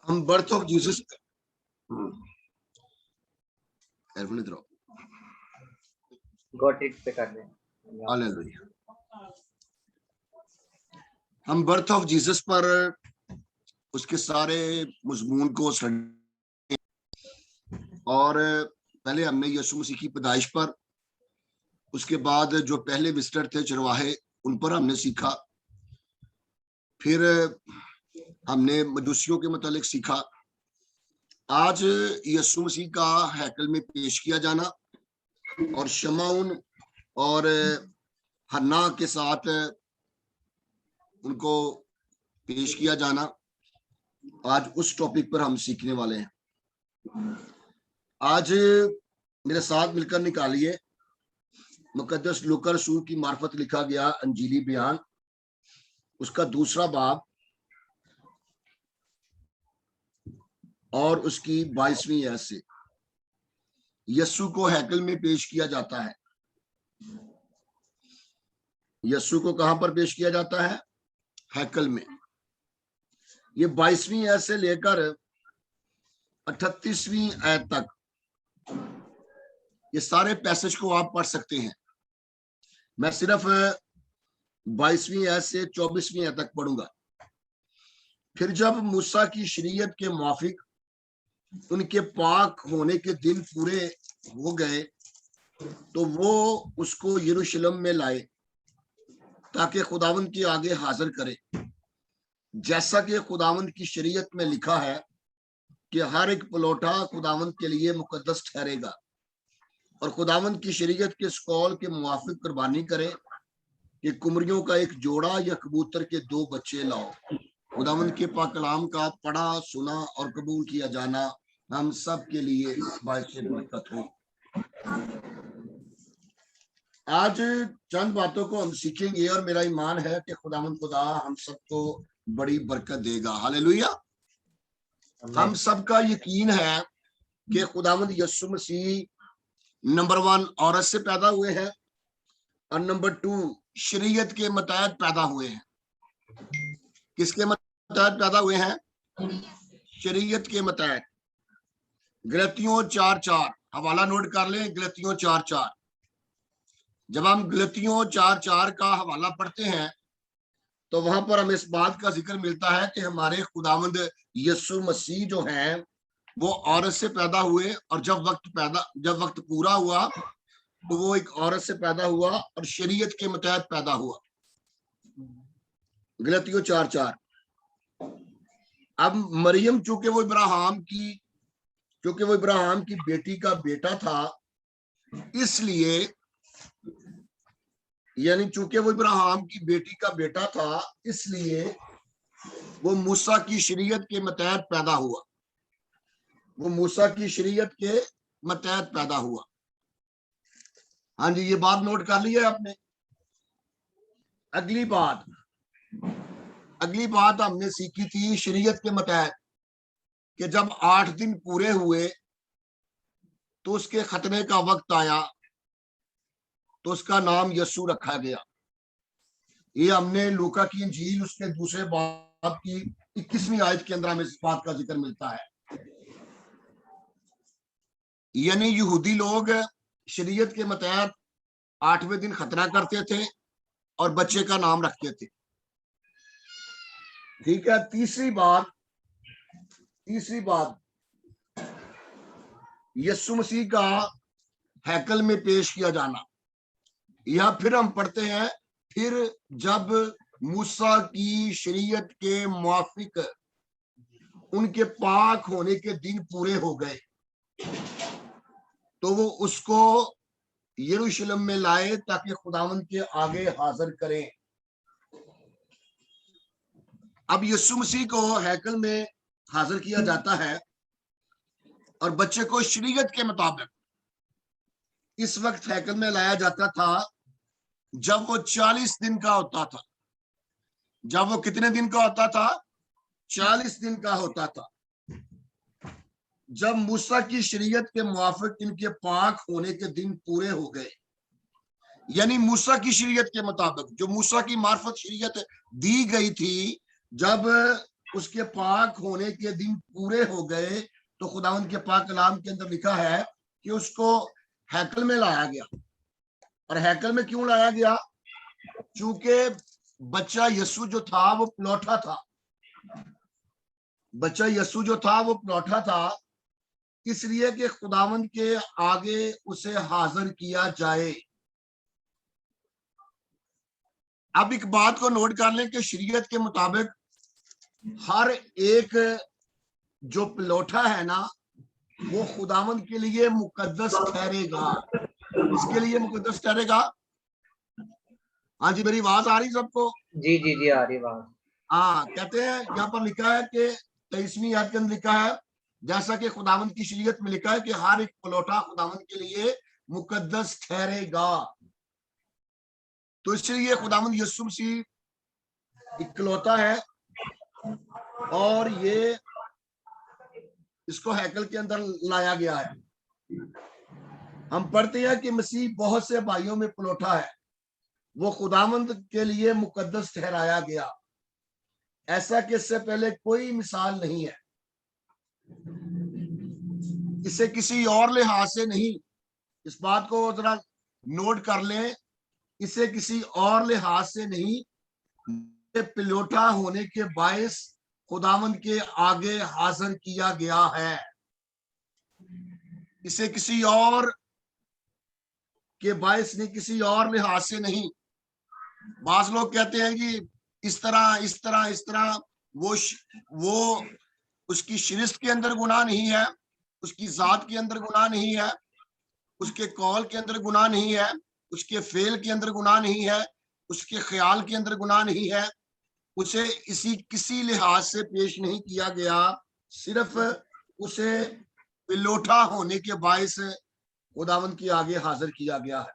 हम birth of Jesus got it पे कर दें। हम बर्थ ऑफ जीसस पर उसके सारे मजमून को और पहले हमने यीशु मसीह की पैदाइश पर, उसके बाद जो पहले विजिटर थे चरवाहे उन पर हमने सीखा, फिर हमने मजूसियों के मतलब सीखा। आज यीशु मसीह का हैकल में पेश किया जाना और शमाउन और हन्ना के साथ उनको पेश किया जाना, आज उस टॉपिक पर हम सीखने वाले हैं। आज मेरे साथ मिलकर निकालिए मुकद्दस लूका रसूल की मार्फत लिखा गया अंजीली बयान, उसका 2 बाब और उसकी 22वीं आयत से। यीशु को हैकल में पेश किया जाता है। यीशु को कहां पर पेश किया जाता है? हैकल में। ये 22वीं आयत से लेकर 38वीं आयत तक ये सारे पैसेज को आप पढ़ सकते हैं। मैं सिर्फ 22वीं आयत से 24वीं आयत तक पढ़ूंगा। फिर जब मूसा की शरीयत के मुआफिक उनके पाक होने के दिन पूरे हो गए तो वो उसको यरूशलेम में लाए ताकि खुदावंद के आगे हाजिर करे, जैसा कि खुदावंद की शरीयत में लिखा है कि हर एक पलौठा खुदावंद के लिए मुकद्दस ठहरेगा और खुदावंद की शरीयत के स्कौल के मुआफिक कुर्बानी करे कि कुमरियों का एक जोड़ा या कबूतर के 2 बच्चे लाओ। खुदावंद के पाक कलाम का पढ़ा, सुना और कबूल किया जाना हम सब के लिए बाइस बरकत हो। आज चंद बातों को हम सीखेंगे और मेरा ईमान है कि खुदावंद खुदा हम सबको बड़ी बरकत देगा। हालेलुया। हम सबका यकीन है कि खुदावंद यीशु मसीह नंबर 1 औरत से पैदा हुए हैं और नंबर 2 शरीयत के मुताबिक पैदा हुए हैं। किसके मुताबिक पैदा हुए हैं? शरीयत के मुताबिक। गलतियों 4:4 हवाला नोट कर लें। गलतियों 4:4। जब हम गलतियों 4:4 का हवाला पढ़ते हैं तो वहां पर हमें इस बात का जिक्र मिलता है कि हमारे खुदावंद यीशु मसीह जो हैं वो औरत से पैदा हुए और जब वक्त पूरा हुआ तो वो एक औरत से पैदा हुआ और शरीयत के मुताबिक पैदा हुआ। गलतियों 4:4। अब मरियम चूंकि वो इब्राहिम की बेटी का बेटा था, इसलिए यानी चूंकि वो इब्राहिम की बेटी का बेटा था इसलिए वो मूसा की शरीयत के मुताबिक पैदा हुआ। वो मूसा की शरीयत के मुताबिक पैदा हुआ। हाँ जी, ये बात नोट कर ली है आपने। अगली बात हमने सीखी थी शरीयत के मुताबिक कि जब 8 दिन पूरे हुए तो उसके खतने का वक्त आया तो उसका नाम यीशु रखा गया। ये हमने लूका की इंजील उसके 2 बाब की 21वीं आयत के अंदर हमें इस बात का जिक्र मिलता है। यानी यहूदी लोग शरीयत के मुताबिक 8वें दिन खतना करते थे और बच्चे का नाम रखते थे। ठीक है। तीसरी बात यीशु मसीह का हैकल में पेश किया जाना। या फिर हम पढ़ते हैं, फिर जब मूसा की शरीयत के मुआफिक उनके पाक होने के दिन पूरे हो गए तो वो उसको यरूशलेम में लाए ताकि खुदावंद के आगे हाजिर करें। अब यीशु मसीह को हैकल में हाजिर किया जाता है और बच्चे को शरीयत के मुताबिक इस वक्त हैकल में लाया जाता था जब वो 40 दिन का होता था। जब वो कितने दिन का होता था? 40 दिन का होता था। जब मूसा की शरीयत के मुआफिक इनके पाक होने के दिन पूरे हो गए, यानी मूसा की शरीयत के मुताबिक जो मूसा की मार्फत शरीयत दी गई थी, जब उसके पाक होने के दिन पूरे हो गए तो खुदावंद के पाक कलाम के अंदर लिखा है कि उसको हैकल में लाया गया। और हैकल में क्यों लाया गया? क्योंकि बच्चा यीशु जो था वो पलौठा था। बच्चा यीशु जो था वो पलौठा था, इसलिए कि खुदावंद के आगे उसे हाजिर किया जाए। अब एक बात को नोट कर लें कि शरीयत के मुताबिक हर एक जो पलौठा है ना, वो खुदावंद के लिए मुकद्दस ठहरेगा। इसके लिए मुकद्दस ठहरेगा। हाँ जी, मेरी आवाज आ रही सबको? जी जी जी, आ रही बात। हाँ, कहते हैं यहाँ पर लिखा है कि 23वीं आयत के अंदर लिखा है, जैसा कि खुदावंद की शरीयत में लिखा है कि हर एक पलौठा खुदावंद के लिए मुकद्दस ठहरेगा। तो इसलिए खुदावंद यीशु मसीह इकलौता है और ये इसको हैकल के अंदर लाया गया है। हम पढ़ते हैं कि मसीह बहुत से भाइयों में पलौठा है, वो खुदावंद के लिए मुकद्दस ठहराया गया, ऐसा कि इससे पहले कोई मिसाल नहीं है। इसे किसी और लिहाज से नहीं, इस बात को जरा नोट कर लें, इसे किसी और लिहाज से नहीं, पलौठा होने के बायस खुदावंद के आगे हाजिर किया गया है। इसे किसी और के बायस नहीं, किसी और लिहाज से नहीं। बाज लोग कहते हैं कि इस तरह इस तरह इस तरह, वो उसकी शिरस्त के अंदर गुनाह नहीं है, उसकी जात के अंदर गुनाह नहीं है, उसके कौल के अंदर गुनाह नहीं है, उसके फेल के अंदर गुनाह नहीं है, उसके ख्याल के अंदर गुनाह नहीं है। उसे इसी किसी लिहाज से पेश नहीं किया गया, सिर्फ उसे पिलोठा होने के बायस खुदावंद के आगे हाजिर किया गया है।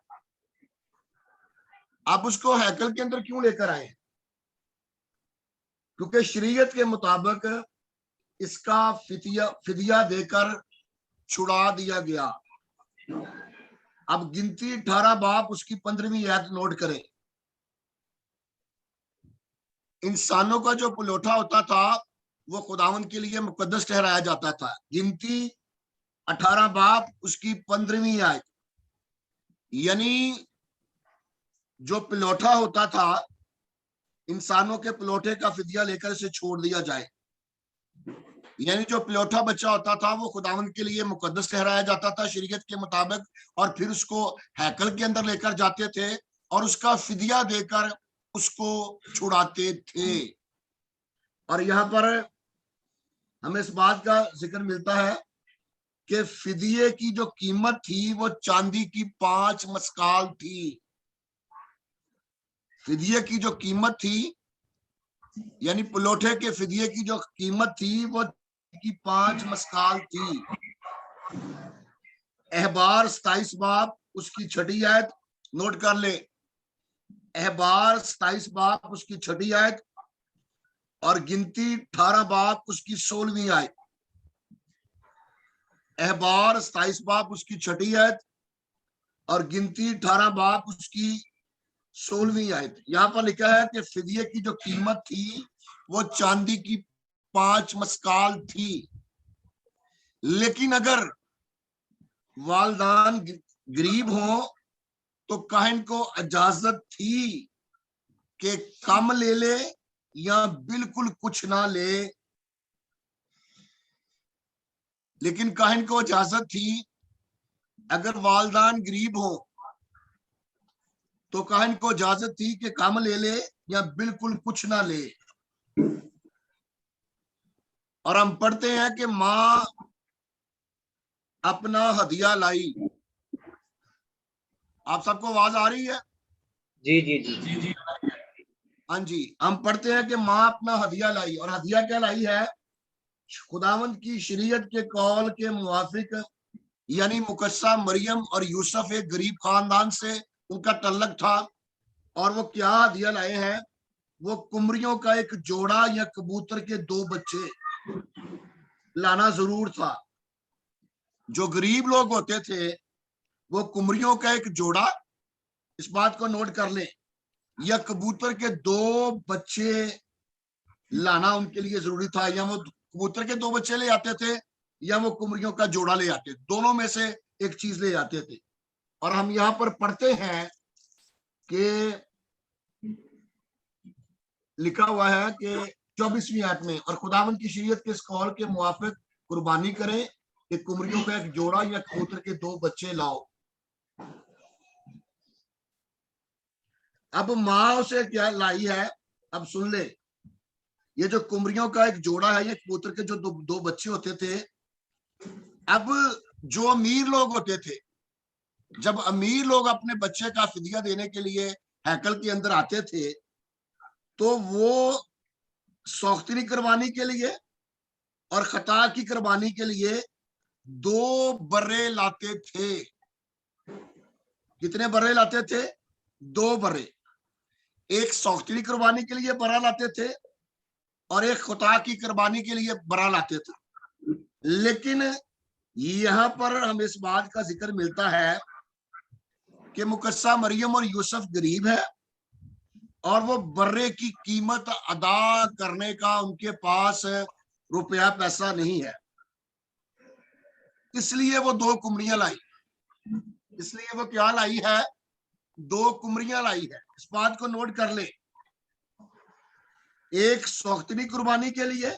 आप उसको हैकल के अंदर क्यों लेकर आए? क्योंकि शरीयत के मुताबिक इसका फिदिया देकर छुड़ा दिया गया। अब गिनती 18 बाप उसकी 15वीं आयत नोट करें। इंसानों का जो पलौठा होता था वो खुदावंद के लिए मुकद्दस ठहराया जाता था। गिनती 18 बाप उसकी 15वीं आयत, यानी जो पलौठा होता था, इंसानों के पलौठे का फिदिया लेकर इसे छोड़ दिया जाए। यानी जो पलौठा बच्चा होता था वो खुदावंद के लिए मुकद्दस ठहराया जाता था शरीयत के मुताबिक, और फिर उसको हैकल के अंदर लेकर जाते थे और उसका फिदिया देकर उसको छुड़ाते थे। और यहाँ पर हमें इस बात का जिक्र मिलता है कि फिदिये की जो कीमत थी वो चांदी की 5 मस्काल थी। फिदिये की जो कीमत थी, यानी पलौठे के फिदिये की जो कीमत थी वो की 5 मस्काल थी। अहबार 27 बाप उसकी 6ठी आयत नोट कर ले। अहबार 27 बाप उसकी 6ठी आयत और गिनती 18 बाप उसकी 16वीं आयत। अहबार 27 बाप उसकी 6ठी आयत और गिनती 18 बाप उसकी 16वीं आयत। यहां पर लिखा है कि फिदिये की जो कीमत थी वो चांदी की 5 मस्काल थी। लेकिन अगर वालदान गरीब हो तो काहिन को इजाजत थी कि कम ले ले या बिल्कुल कुछ ना ले, लेकिन काहिन को इजाजत थी अगर वालदान गरीब हो तो काहिन को इजाजत थी कि कम ले ले या बिल्कुल कुछ ना ले। और हम पढ़ते हैं कि मां अपना हदिया लाई। आप सबको आवाज आ रही है? जी जी जी जी जी। हाँ जी, हम पढ़ते हैं कि मां अपना हदिया लाई। और हदिया क्या लाई है? खुदावंद की शरीयत के कौल के मुवाफिक, यानी मुकस्सा मरियम और यूसुफ एक गरीब खानदान से उनका तल्लक था। और वो क्या हदिया लाए हैं? वो कुमरियों का एक जोड़ा या कबूतर के 2 बच्चे लाना जरूर था। जो गरीब लोग होते थे वो कुमरियों का एक जोड़ा, इस बात को नोट कर ले, या कबूतर के 2 बच्चे लाना उनके लिए जरूरी था, या वो कबूतर के 2 बच्चे ले आते थे या वो कुमरियों का जोड़ा ले आते, दोनों में से एक चीज ले आते थे। और हम यहाँ पर पढ़ते हैं कि लिखा हुआ है कि 24वीं आयत में, और खुदावन की शरीयत के इस कौल के मुवाफिक कुर्बानी करें कि कुमरियों का एक जोड़ा या कबूतर के 2 बच्चे लाओ। अब माँ उसे क्या लाई है, अब सुन ले, ये जो कुमरियों का एक जोड़ा है, ये कबूतर के जो दो बच्चे होते थे। अब जो अमीर लोग होते थे, जब अमीर लोग अपने बच्चे का फिदिया देने के लिए हैकल के अंदर आते थे, तो वो सौख्तरी कुर्बानी के लिए और खता की कुर्बानी के लिए 2 बर्रे लाते थे। कितने बर्रे लाते थे? 2 बर्रे। एक सौख्तरी कुर्बानी के लिए बर्रा लाते थे और एक खुदा की कुर्बानी के लिए बर्रा लाते थे। लेकिन यहां पर हमें इस बात का जिक्र मिलता है कि मुकस्सा मरियम और यूसुफ गरीब है और वो बर्रे की कीमत अदा करने का उनके पास रुपया पैसा नहीं है, इसलिए वो 2 कुमरियां लाई। इसलिए वो क्या लाई है? 2 कुमरियां लाई है। इस बात को नोट कर ले, एक सौख्तरी कुर्बानी के लिए,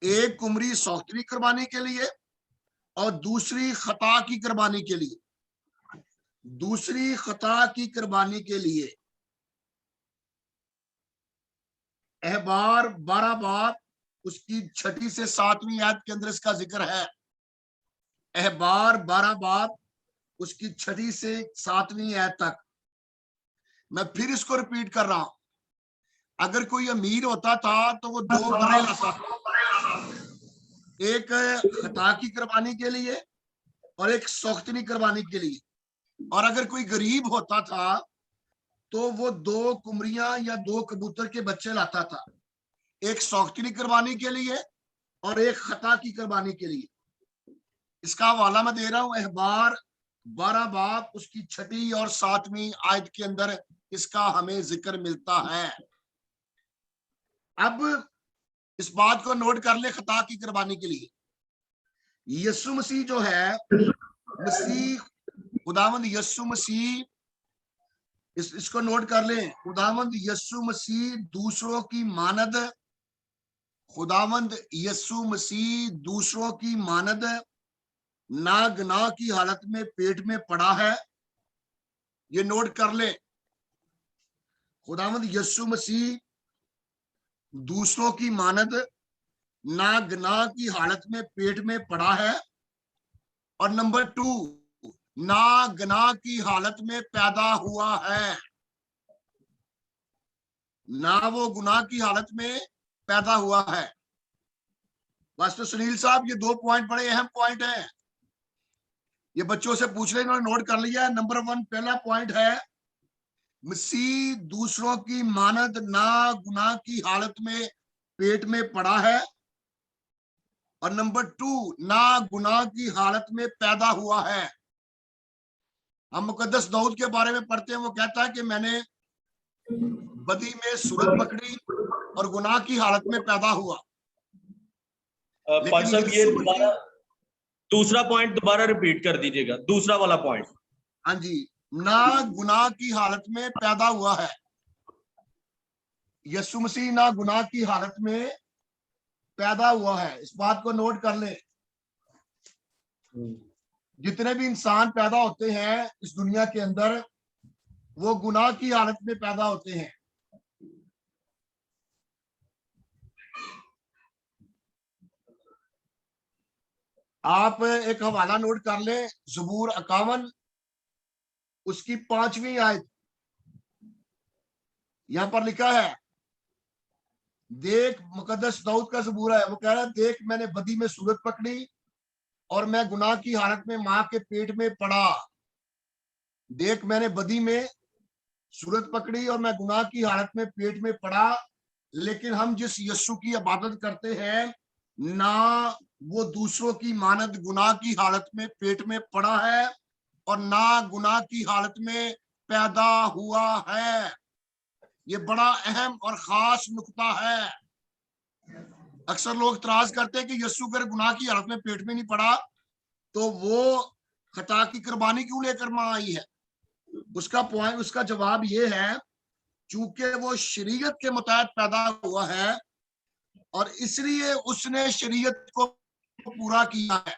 एक कुमरी सौख्तरी कुर्बानी के लिए और दूसरी खता की कुर्बानी के लिए। दूसरी खता की कुर्बानी के लिए अहबार 12 बाब उसकी 6 से 7वीं आयत के अंदर इसका जिक्र है। अहबार 12 बाब उसकी 6 से 7वीं आयत तक। मैं फिर इसको रिपीट कर रहा हूं, अगर कोई अमीर होता था तो वो 2 बर्रे लाता था, एक खता की कुर्बानी के लिए और एक सौख्तनी कुर्बानी के लिए। और अगर कोई गरीब होता था तो वो 2 कुमरियां या 2 कबूतर के बच्चे लाता था, एक सौख्तनी कुर्बानी के लिए और एक खता की कुर्बानी के लिए। इसका हवाला मैं दे रहा हूं, अहबार 12 बाब उसकी 6 और 7वीं आयत के अंदर इसका हमें जिक्र मिलता है। अब इस बात को नोट कर ले, खता की कुर्बानी के लिए यीशु मसीह जो है, मसीह खुदावंद यीशु मसीह, इसको नोट कर ले, खुदावंद यीशु मसीह दूसरों की मानद, खुदावंद यीशु मसीह दूसरों की मानद ना गुनाह की हालत में पेट में पड़ा है। ये नोट कर ले, खुदावंद यीशु मसीह दूसरों की मानद ना गुनाह की हालत में पेट में पड़ा है। और नंबर 2, ना गुनाह की हालत में पैदा हुआ है, ना वो गुनाह की हालत में पैदा हुआ है। बस तो सुनील साहब, ये 2 पॉइंट बड़े अहम पॉइंट हैं, ये बच्चों से पूछ ले, इन्होंने नोट कर लिया। नंबर 1 पहला पॉइंट है, मसीह दूसरों की मानद ना गुनाह की हालत में पेट में पड़ा है। और नंबर 2, ना गुनाह की हालत में पैदा हुआ है। हम मुकद्दस दाऊद के बारे में पढ़ते हैं, वो कहता है कि मैंने बदी में सूरत पकड़ी और गुनाह की हालत में पैदा हुआ। लेकिन साहब, ये दोबारा दूसरा पॉइंट दोबारा रिपीट कर दीजिएगा, दूसरा वाला पॉइंट। हाँ जी, ना गुनाह की हालत में पैदा हुआ है। यीशु मसीह ना गुनाह की हालत में पैदा हुआ है, इस बात को नोट कर ले। जितने भी इंसान पैदा होते हैं इस दुनिया के अंदर, वो गुनाह की हालत में पैदा होते हैं। आप एक हवाला नोट कर ले, ज़बूर 51 उसकी 5वीं आयत। यहां पर लिखा है, देख, मुकद्दस दाऊद का ज़बूर है, वो कह रहा है, देख मैंने बदी में सूरत पकड़ी और मैं गुनाह की हालत में मां के पेट में पड़ा। देख मैंने बदी में सूरत पकड़ी और मैं गुनाह की हालत में पेट में पड़ा। लेकिन हम जिस यीशु की इबादत करते हैं, ना वो दूसरों की मानद गुनाह की हालत में पेट में पड़ा है और ना गुनाह की हालत में पैदा हुआ है। ये बड़ा अहम और खास नुक्ता है। अक्सर लोग इतराज करते हैं कि यीशु अगर गुनाह की हालत में पेट में नहीं पड़ा तो वो खता की कुर्बानी क्यों लेकर मां आई है। उसका जवाब ये है, चूंकि वो शरीयत के मुताबिक पैदा हुआ है और इसलिए उसने शरीयत को पूरा किया है।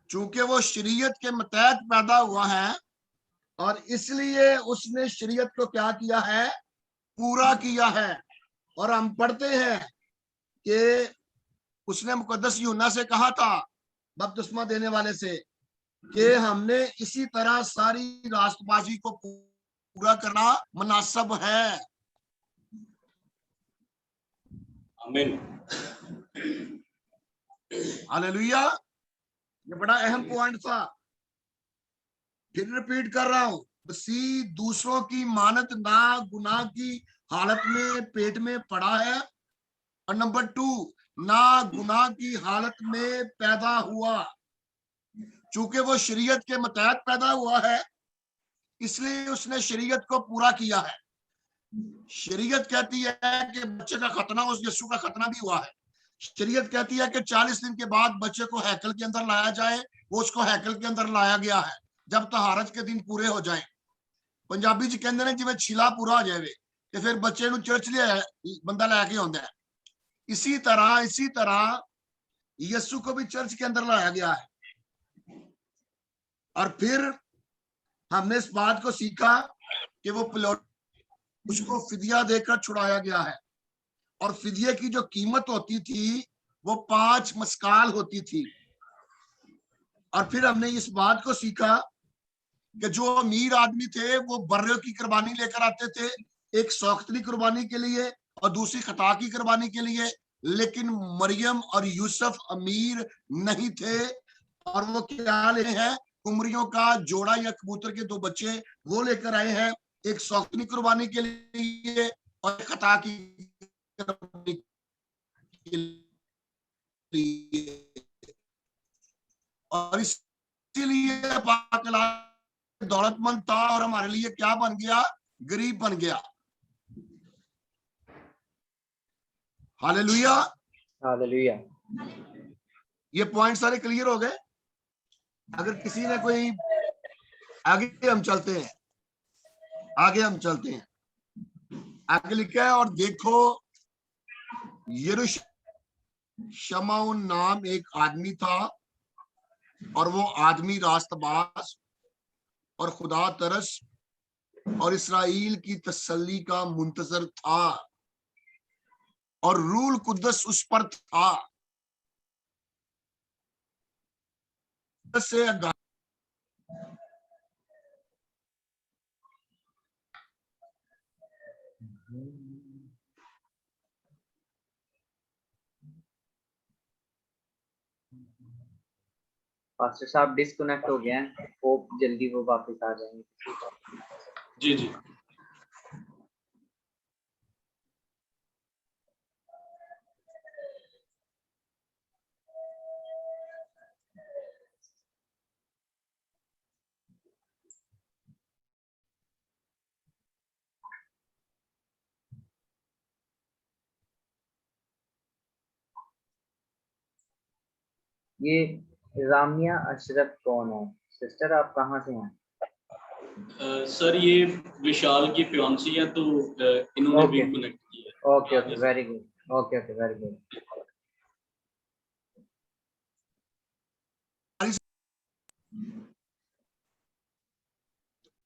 चूंकि वो शरीयत के मुताबिक पैदा हुआ है और इसलिए उसने शरीयत को क्या किया है, पूरा किया है। और हम पढ़ते हैं कि उसने मुकद्दस यूहन्ना से कहा था, बपतिस्मा देने वाले से, कि हमने इसी तरह सारी रास्तबाजी को पूरा करना मुनासिब है। आमीन। हालेलुया। ये बड़ा अहम पॉइंट था। फिर रिपीट कर रहा हूं, मसीह दूसरों की मानत ना गुनाह की हालत में पेट में पड़ा है, और नंबर 2 ना गुनाह की हालत में पैदा हुआ। चूंकि वो शरीयत के मुताबिक पैदा हुआ है इसलिए उसने शरीयत को पूरा किया है। शरीयत कहती है कि बच्चे का खतना, उस यीशु का खतना भी हुआ है। शरीयत कहती है कि 40 दिन के बाद बच्चे को हैकल के अंदर लाया जाए, वो उसको हैकल के अंदर लाया गया है जब तहारत के दिन पूरे हो जाए। पंजाबी च कहते हैं जिवें छिला पूरा हो जाए तो फिर बच्चे नूं चर्च लिया बंदा लैके आउंदा है। इसी तरह यीशु को भी चर्च के अंदर लाया गया है। और फिर हमने इस बात को सीखा कि वो उसको फिदिया देकर छुड़ाया गया है, और फिदिये की जो कीमत होती थी वो 5 मस्काल होती थी। और फिर हमने इस बात को सीखा कि जो अमीर आदमी थे वो बर्रे की कुर्बानी लेकर आते थे, एक सौख्तरी कुर्बानी के लिए और दूसरी खता की कुर्बानी के लिए। लेकिन मरियम और यूसुफ अमीर नहीं थे, और वो क्या ले हैं, कुमरियों का जोड़ा या कबूतर के 2 बच्चे वो लेकर आए हैं, एक सौख्तरी कुर्बानी के लिए और एक खता की कुर्बानी के लिए। और इसीलिए पाकला दौलतमंद था और हमारे लिए क्या बन गया, गरीब बन गया। हालेलुया। हालेलुया। ये पॉइंट सारे क्लियर हो गए। अगर किसी ने कोई आगे हम चलते हैं, आगे लिखा है, और देखो यरूशमाउन नाम एक आदमी था और वो आदमी रास्तबाज और खुदा तरस और इसराइल की तसल्ली का मुंतजर था, और रूल कुद्दस उस पर था। से पास्टर साहब डिस्कनेक्ट हो गए हैं, होप जल्दी वो वापस आ जाएंगे। जी जी। ये रामिया अशरफ कौन है सिस्टर, आप कहाँ से हैं? सर ये विशाल की फियांसी है, तो इन्होंने भी ओके कनेक्ट किया okay okay, very good, okay okay, very good.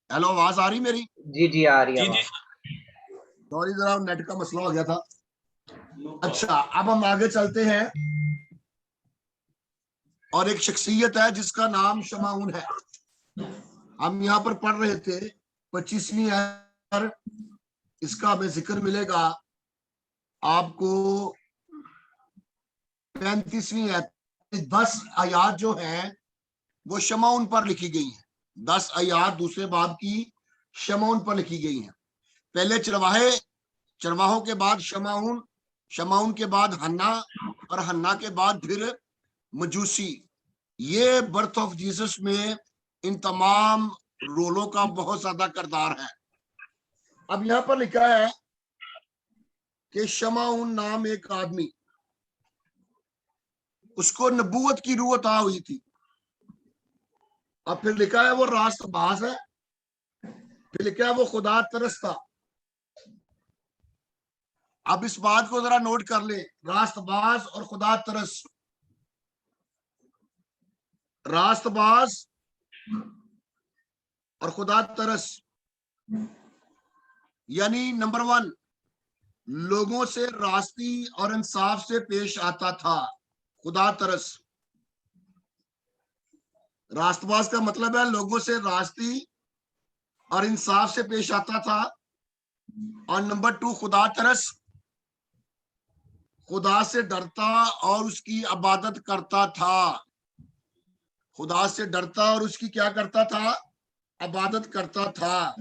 Hello, आवाज आ रही मेरी? जी जी आ रही है जी जी आवाज। सॉरी, जरा नेट का मसला हो गया था। सर। अच्छा, अब हम आगे चलते हैं, और एक शख्सियत है जिसका नाम शमाउन है। हम यहाँ पर पढ़ रहे थे 25वीं आयत, इसका हमें जिक्र मिलेगा आपको 35वीं आयत। 10 आयात जो है वो शमाउन पर लिखी गई है। 10 आयात दूसरे बाब की शमाउन पर लिखी गई हैं। पहले चरवाहों के बाद शमाउन के बाद हन्ना, और हन्ना के बाद फिर मजूसी। ये बर्थ ऑफ जीसस में इन तमाम रोलों का बहुत ज्यादा किरदार है। अब यहां पर लिखा है कि शमाउन नाम एक आदमी, उसको नबूवत की रूह अता हुई थी। अब फिर लिखा है वो रास्तबाज है, फिर लिखा है वो खुदा तरस था। अब इस बात को जरा नोट कर ले, रास्तबाज और खुदा तरस। रास्तबाज और खुदा तरस यानी नंबर 1, लोगों से रास्ती और इंसाफ से पेश आता था। खुदा तरस, रास्तबाज का मतलब है लोगों से रास्ती और इंसाफ से पेश आता था। और नंबर 2 खुदा तरस, खुदा से डरता और उसकी इबादत करता था। खुदा से डरता और उसकी क्या करता था? इबादत करता था।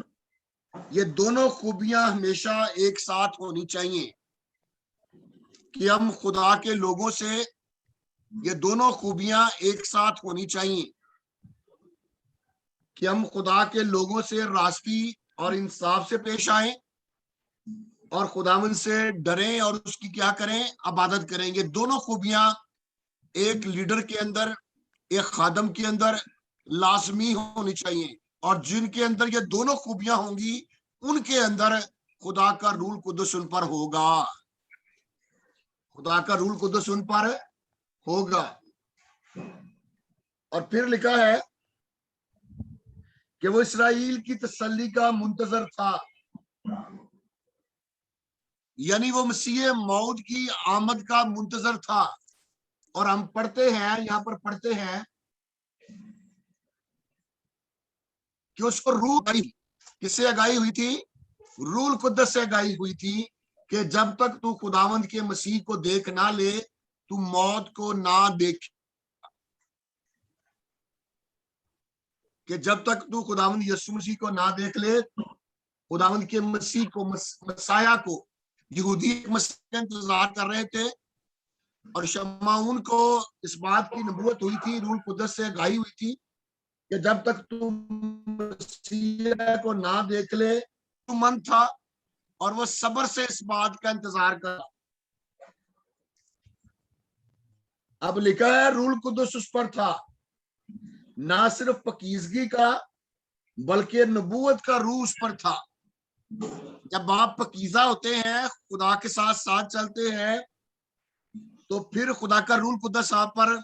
ये दोनों खूबियां हमेशा एक साथ होनी चाहिए कि हम खुदा के लोगों से, ये दोनों खूबियां एक साथ होनी चाहिए कि हम खुदा के लोगों से रास्ती और इंसाफ से पेश आए और खुदावन से डरें और उसकी क्या करें? इबादत करें। ये दोनों खूबियां एक लीडर के अंदर, एक खादम के अंदर लाजमी होनी चाहिए। और जिनके अंदर ये दोनों खूबियां होंगी, उनके अंदर खुदा का रूल कुदस उन पर होगा। खुदा का रूल कुदस उन पर होगा। और फिर लिखा है कि वो इसराइल की तसल्ली का मुंतजर था, यानी वो मसीह मौत की आमद का मुंतजर था। और हम पढ़ते हैं, यहां पर पढ़ते हैं कि उसको रूह आई, किससे आगाही हुई थी? रूल कुद्दस से आगाही हुई थी कि जब तक तू खुदावंद के मसीह को देख ना ले, तू मौत को ना देख। कि जब तक तू खुदावंद यीशु मसीह को ना देख ले, खुदावंद के मसीह को, मसाया को, यहूदी मसीह का इंतजार कर रहे थे। और शमाउन को इस बात की नबूवत हुई थी, रूल कुद्दस से आगाही हुई थी कि जब तक तू मसीह को ना देख ले, तू मन था और वो सब्र से इस बात का इंतजार कर। अब लिखा है रूल कुद्दस उस पर था, ना सिर्फ पकीजगी का बल्कि नबूवत का रूह उस पर था। जब आप पकीजा होते हैं, खुदा के साथ साथ चलते हैं, तो फिर खुदा का रूल कुद्दस आप पर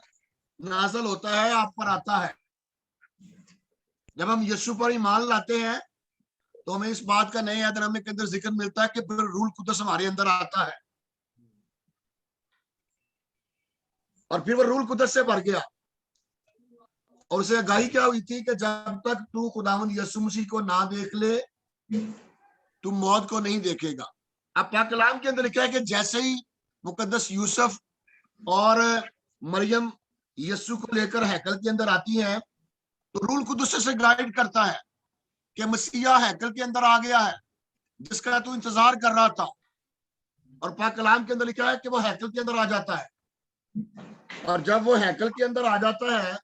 नाजल होता है, आप पर आता है। जब हम यीशु पर ईमान लाते हैं तो हमें इस बात का नए यादनामे के अंदर जिक्र मिलता है कि फिर रूल कुद्दस हमारे अंदर आता है और फिर वो रूल कुद्दस से भर गया। और उसे आगाही क्या हुई थी कि जब तक तू खुदावंद यीशु मसीह को ना देख ले, तू मौत को नहीं देखेगा। अब पाक कलाम के अंदर लिखा है कि जैसे ही मुकद्दस यूसुफ और मरियम यीशु को लेकर हैकल के अंदर आती है, तो रूल कुद्दस से गाइड करता है कि मसीहा हैकल के अंदर आ गया है, जिसका तू इंतजार कर रहा था। और पाक कलाम के अंदर लिखा है कि वो हैकल के अंदर आ जाता है। और जब वो हैकल के अंदर आ जाता है,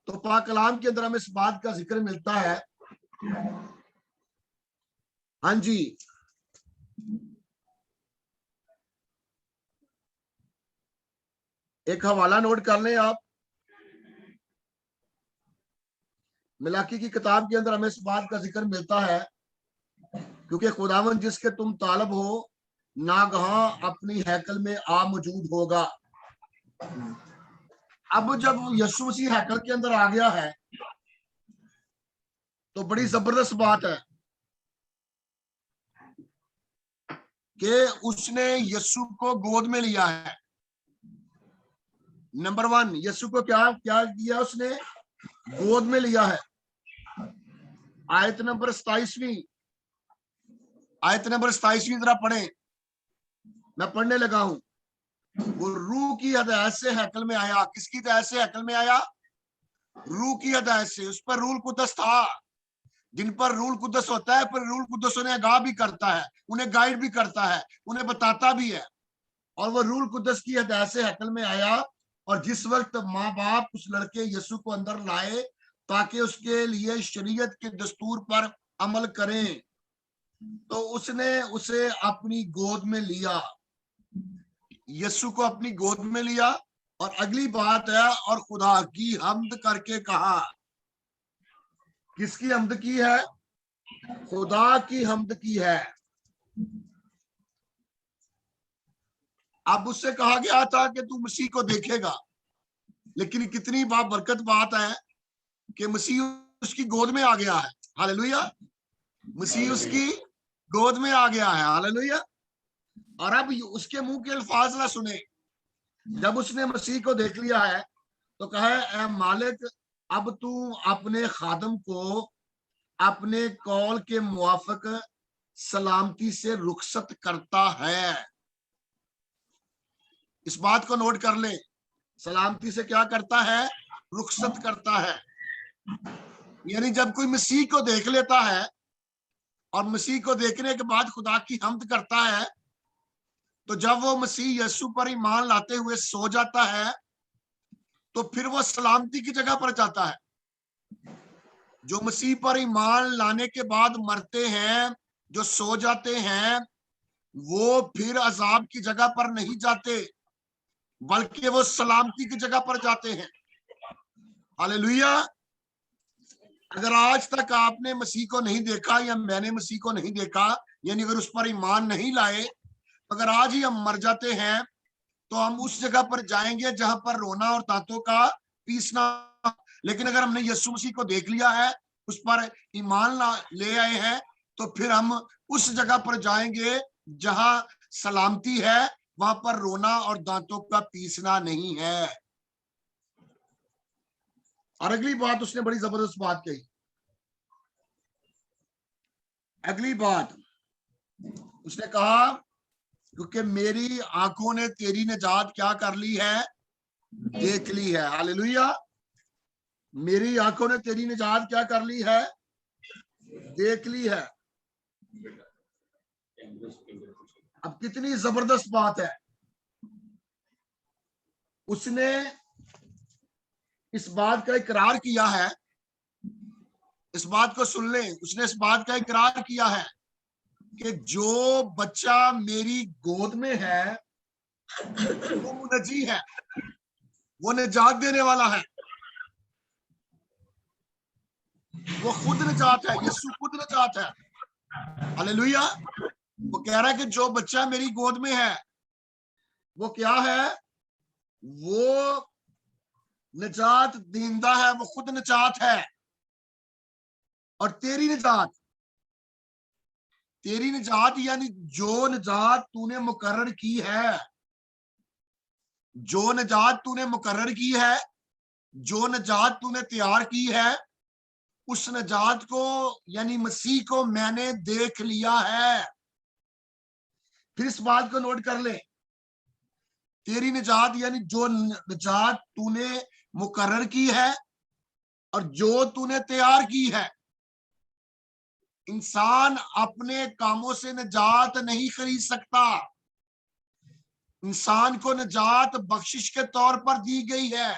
तो पाक कलाम के अंदर हमें इस बात का जिक्र मिलता है। हाँ जी, एक हवाला नोट कर लें आप। मिलाकी की किताब के अंदर हमें इस बात का जिक्र मिलता है, क्योंकि खुदावन जिसके तुम तालब हो, नागहा अपनी हैकल में आ मौजूद होगा। अब जब यीशु मसीह हैकल के अंदर आ गया है, तो बड़ी जबरदस्त बात है कि उसने यीशु को गोद में लिया है। नंबर 1, यीशु को क्या क्या किया? उसने गोद में लिया है। आयत नंबर 27वीं, आयत नंबर 27वीं जरा पढ़े, मैं पढ़ने लगा हूं। वो रूह की हदायत से हैकल में आया। किसकी हदायत से हैकल में आया? रूह की हदायत से। उस पर रूल कुद्दस था। जिन पर रूल कुद्दस होता है, पर रूल कुद्दस उन्हें आगाह भी करता है, उन्हें गाइड भी करता है, उन्हें बताता भी है। और वो रूल कुद्दस की हदायत से हैकल में आया। और जिस वक्त माँ बाप उस लड़के यीशु को अंदर लाए ताकि उसके लिए शरीयत के दस्तूर पर अमल करें, तो उसने उसे अपनी गोद में लिया, यीशु को अपनी गोद में लिया। और अगली बात है, और खुदा की हम्द करके कहा। किसकी हम्द की है? खुदा की हम्द की है। अब उससे कहा गया था कि तू मसीह को देखेगा, लेकिन कितनी बरकत बात है कि मसीह उसकी गोद में आ गया है। हालेलुया, मसीह उसकी गोद में आ गया है। हालेलुया। और अब उसके मुंह के अल्फाज ना सुने। जब उसने मसीह को देख लिया है तो कहा, ऐ मालिक, अब तू अपने खादम को अपने कौल के मुआफिक सलामती से रुखसत करता है। इस बात को नोट कर ले, सलामती से क्या करता है? रुखसत करता है। यानी जब कोई मसीह को देख लेता है और मसीह को देखने के बाद खुदा की हम्द करता है, तो जब वो मसीह यीशु पर ईमान लाते हुए सो जाता है तो फिर वो सलामती की जगह पर जाता है। जो मसीह पर ईमान लाने के बाद मरते हैं, जो सो जाते हैं, वो फिर अजाब की जगह पर नहीं जाते, बल्कि वो सलामती की जगह पर जाते हैं। हालेलुया। अगर आज तक आपने मसीह को नहीं देखा या मैंने मसीह को नहीं देखा, यानी अगर उस पर ईमान नहीं लाए, अगर आज ही हम मर जाते हैं तो हम उस जगह पर जाएंगे जहां पर रोना और दांतों का पीसना। लेकिन अगर हमने यीशु मसीह को देख लिया है, उस पर ईमान ले आए हैं, तो फिर हम उस जगह पर जाएंगे जहां सलामती है, वहां पर रोना और दांतों का पीसना नहीं है। और अगली बात उसने बड़ी जबरदस्त बात कही। अगली बात उसने कहा, क्योंकि मेरी आंखों ने तेरी निजात क्या कर ली है? देख ली है। हालेलुया। मेरी आंखों ने तेरी निजात क्या कर ली है? देख ली है। अब कितनी जबरदस्त बात है। उसने इस बात का इकरार किया है, इस बात को सुन ले, उसने इस बात का इकरार किया है कि जो बच्चा मेरी गोद में है वो मुनजी है, वो निजात देने वाला है, वो खुद निजात है, यीशु खुद निजात है। हालेलुया। वो कह रहा है कि जो बच्चा मेरी गोद में है वो क्या है? वो निजात दींदा है, वो खुद निजात है। और तेरी निजात यानी जो निजात तूने मुकर्रर की है, जो निजात तूने मुकर्रर की है, जो निजात तूने तैयार की है, उस निजात को यानी मसीह को मैंने देख लिया है। फिर इस बात को नोट कर ले, तेरी निजात यानी जो निजात तूने मुकर्रर की है और जो तूने तैयार की है। इंसान अपने कामों से निजात नहीं खरीद सकता। इंसान को निजात बख्शिश के तौर पर दी गई है,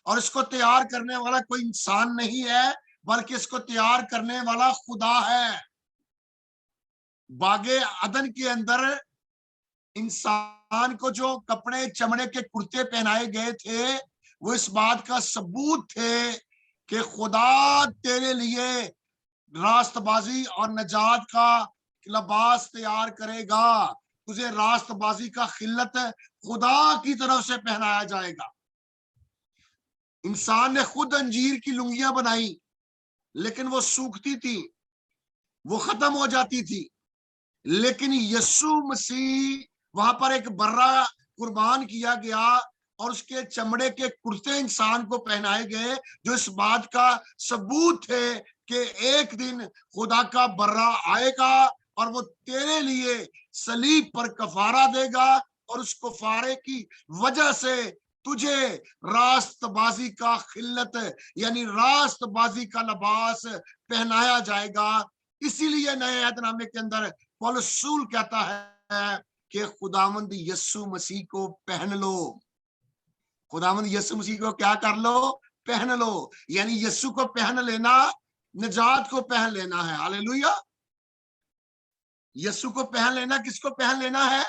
और इसको तैयार करने वाला कोई इंसान नहीं है, बल्कि इसको तैयार करने वाला खुदा है। बागे अदन के अंदर इंसान को जो कपड़े चमड़े के कुर्ते पहनाए गए थे, वो इस बात का सबूत थे कि खुदा तेरे लिए रास्तबाजी और नजात का लिबास तैयार करेगा। तुझे रास्तबाजी का खिल्लत खुदा की तरफ से पहनाया जाएगा। इंसान ने खुद अंजीर की लुंगियां बनाई, लेकिन वो सूखती थी, वो खत्म हो जाती थी। लेकिन यीशु मसीह वहां पर एक बर्रा कुर्बान किया गया और उसके चमड़े के कुर्ते इंसान को पहनाए गए, जो इस बात का सबूत थे कि एक दिन खुदा का बर्रा आएगा और वो तेरे लिए सलीब पर कफारा देगा, और उस कफारे की वजह से तुझे रास्तबाजी का खिल्लत यानी रास्तबाजी का लिबास पहनाया जाएगा। इसीलिए नए अहदनामे के अंदर पौलुस रसूल कहता है कि खुदावंद यीशु मसीह को पहन लो। खुदावंद यीशु मसीह को क्या कर लो? पहन लो। यानी यीशु को पहन लेना निजात को पहन लेना है। हालेलुया। यीशु को पहन लेना, किसको पहन लेना है?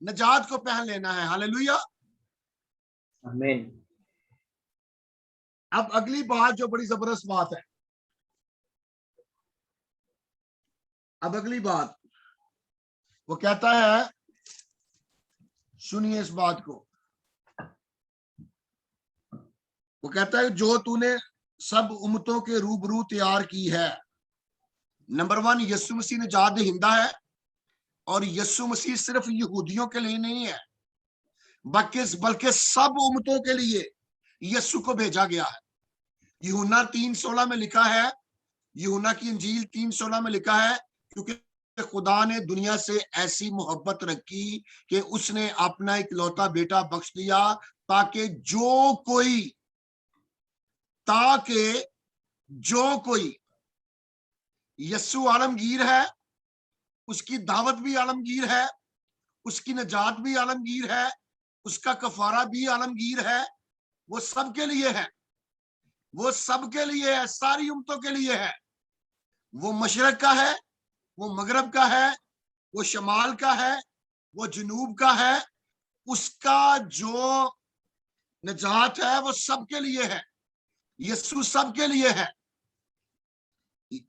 नजात को पहन लेना है। हालेलुया। आमीन। अब अगली बात जो बड़ी जबरदस्त बात है, अब अगली बात वो कहता है, सुनिए इस बात को, वो कहता है जो तूने सब उम्मतों के रूबरू तैयार की है। नंबर 1, यीशु मसीह नजात दहिंदा है, और यीशु मसीह सिर्फ यहूदियों के लिए नहीं है, बल्कि सब उम्मतों के लिए यीशु को भेजा गया है। यूहन्ना 3:16 में लिखा है, यूहन्ना की इंजील 3:16 में लिखा है, क्योंकि खुदा ने दुनिया से ऐसी मोहब्बत रखी कि उसने अपना इकलौता बेटा बख्श दिया, ताकि जो कोई यीशु आलमगीर है, उसकी दावत भी आलमगीर है, उसकी नजात भी आलमगीर है, उसका कफारा भी आलमगीर है। वो सबके लिए है, वो सबके लिए है, सारी उम्मतों के लिए है। वो मशरक का है, वो मगरब का है, वो शमाल का है, वो जनूब का है। उसका जो नजात है वो सबके लिए है। यीशु सबके लिए है,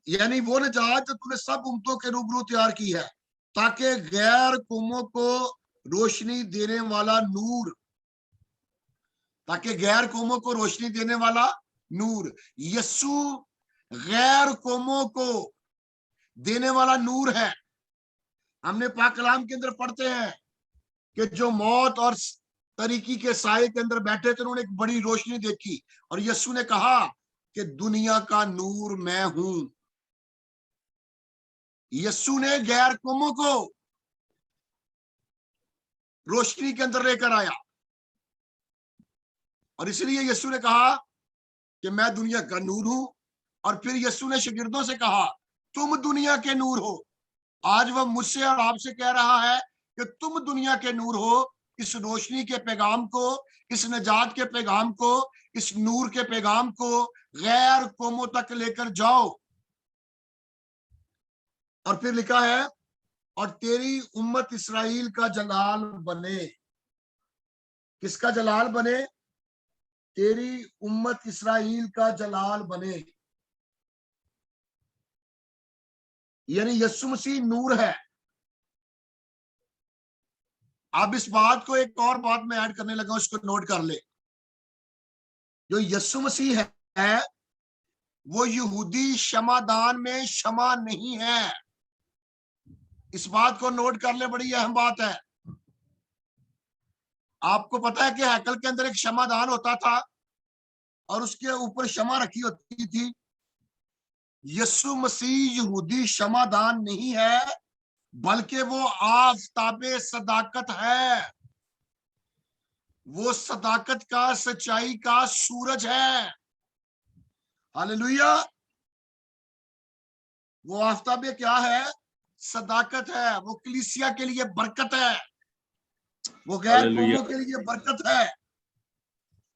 यानी वो नजात जो तूने सब उम्मतों के रूबरू तैयार की है, ताकि गैर कौमों को रोशनी देने वाला नूर, ताकि गैर कौमों को रोशनी देने वाला नूर। यीशु गैर कौमों को देने वाला नूर है। हमने पाक कलाम के अंदर पढ़ते हैं कि जो मौत और तरीकी के साए के अंदर बैठे थे, उन्होंने एक बड़ी रोशनी देखी, और यीशु ने कहा कि दुनिया का नूर मैं हूं। यीशु ने गैर कौमों को रोशनी के अंदर लेकर आया, और इसलिए यीशु ने कहा कि मैं दुनिया का नूर हूं। और फिर यीशु ने शागिर्दों से कहा, तुम दुनिया के नूर हो। आज वह मुझसे और आपसे कह रहा है कि तुम दुनिया के नूर हो। इस रोशनी के पैगाम को, इस नजात के पैगाम को, इस नूर के पैगाम को गैर कौमों तक लेकर जाओ। और फिर लिखा है, और तेरी उम्मत इस्राइल का जलाल बने। किसका जलाल बने? तेरी उम्मत इस्राइल का जलाल बने, यानी यीशु मसीह नूर है। अब इस बात को, एक और बात मैं ऐड करने लगा, उसको नोट कर ले। जो यीशु मसीह है वो यहूदी क्षमादान में क्षमा नहीं है। इस बात को नोट कर ले, बड़ी अहम बात है। आपको पता है कि हैकल के अंदर एक क्षमादान होता था और उसके ऊपर क्षमा रखी होती थी। यीशु मसीह यहूदी क्षमादान नहीं है, बल्कि वो आफताबे सदाकत है। वो सदाकत का, सच्चाई का सूरज है। हालेलुया। वो आफताबे क्या है? सदाकत है। वो कलीसिया के लिए बरकत है, वो गैर कौमों के लिए बरकत है।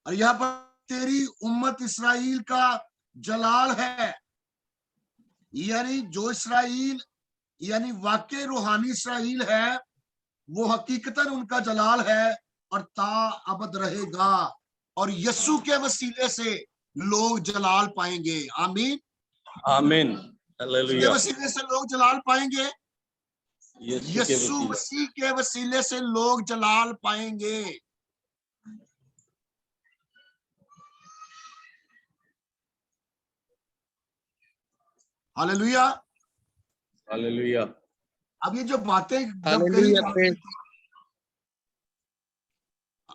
और यहाँ पर तेरी उम्मत इस्राइल का जलाल है, यानी जो इस्राइल, यानी वाकई रूहानी इस्राइल है, वो हकीकतन उनका जलाल है और ताअबद रहेगा। और यीशु के वसीले से लोग जलाल पाएंगे। आमीन, आमीन, के हालेलुया। वसीले से लोग जलाल पाएंगे। यीशु मसीह के वसीले से लोग जलाल पाएंगे। Hallelujah, hallelujah. अब ये जो बातें जब कही जा रही थी,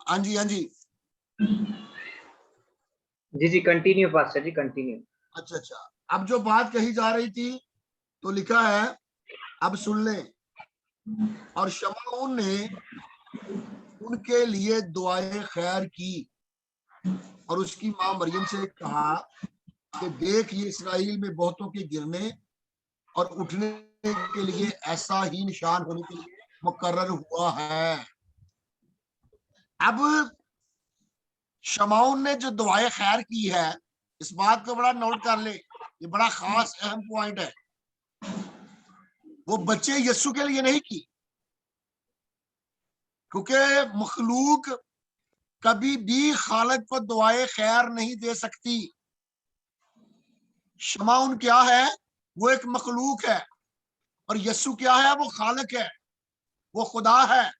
हाँ जी, हाँ जी, जी कंटिन्यू पास्टर जी, कंटिन्यू। अच्छा, अब जो बात कही जा रही थी तो लिखा है, अब सुन लें। और शमऊन ने उनके लिए दुआएं खैर की और उसकी मां मरियम से कहा कि देख, ये इस्राएल में बहुतों के गिरने और उठने के लिए ऐसा ही निशान होने के लिए मुकर्रर हुआ है। अब शमऊन ने जो दुआएं खैर की है, इस बात को बड़ा नोट कर ले, ये बड़ा खास अहम पॉइंट है। वो बच्चे यीशु के लिए नहीं की, क्योंकि मखलूक कभी भी खालिक को दुआए खैर नहीं दे सकती। शमाउन क्या है? वो एक मखलूक है, और यीशु क्या है? वो खालिक है, वो खुदा है।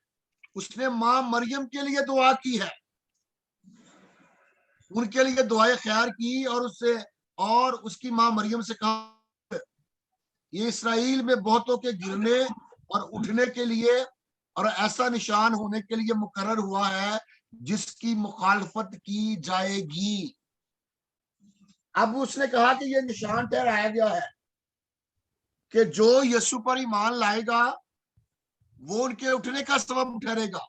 उसने मां मरियम के लिए दुआ की है, उनके लिए दुआए खैर की, और उसकी मां मरियम से कहा ये इसराइल में बहुतों के गिरने और उठने के लिए और ऐसा निशान होने के लिए मुकर्रर हुआ है जिसकी मुखालफत की जाएगी। अब उसने कहा कि यह निशान ठहराया गया है कि जो यीशु पर ईमान लाएगा वो उनके उठने का सबब ठहरेगा,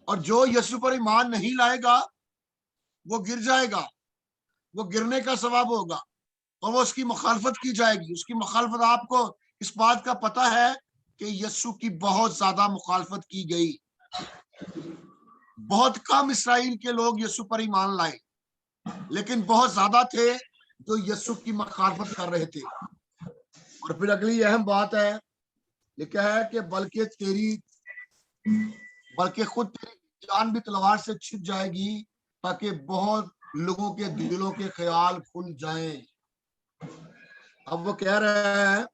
और जो यीशु पर ईमान नहीं लाएगा वो गिर जाएगा, वो गिरने का सबब होगा, और वो उसकी मुखालफत की जाएगी। उसकी मुखालफत आपको इस बात का पता है कि यीशु की बहुत ज्यादा मुखालफत की गई। बहुत कम इसराइल के लोग यीशु पर ईमान लाए, लेकिन बहुत ज्यादा थे जो यीशु की मुखालफत कर रहे थे। और फिर अगली अहम बात है, लिखा है कि बल्कि खुद तेरी जान भी तलवार से छिप जाएगी, ताकि बहुत लोगों के दिलों के ख्याल खुल जाएं। अब वो कह रहा है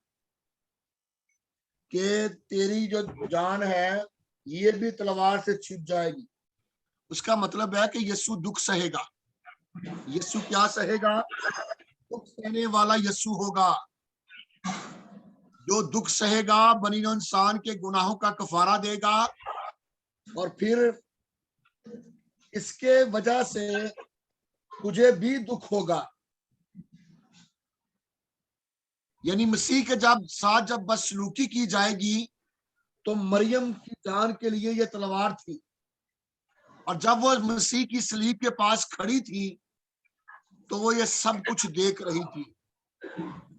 कि तेरी जो जान है ये भी तलवार से छिप जाएगी। उसका मतलब है कि यीशु दुख सहेगा। यीशु क्या सहेगा? दुख सहने वाला यीशु होगा, जो दुख सहेगा, बनी नौ इंसान के गुनाहों का कफारा देगा, और फिर इसके वजह से तुझे भी दुख होगा। यानी मसीह के जब बदसलूकी की जाएगी, तो मरियम की जान के लिए यह तलवार थी, और जब वो मसीह की सलीब के पास खड़ी थी तो वो ये सब कुछ देख रही थी,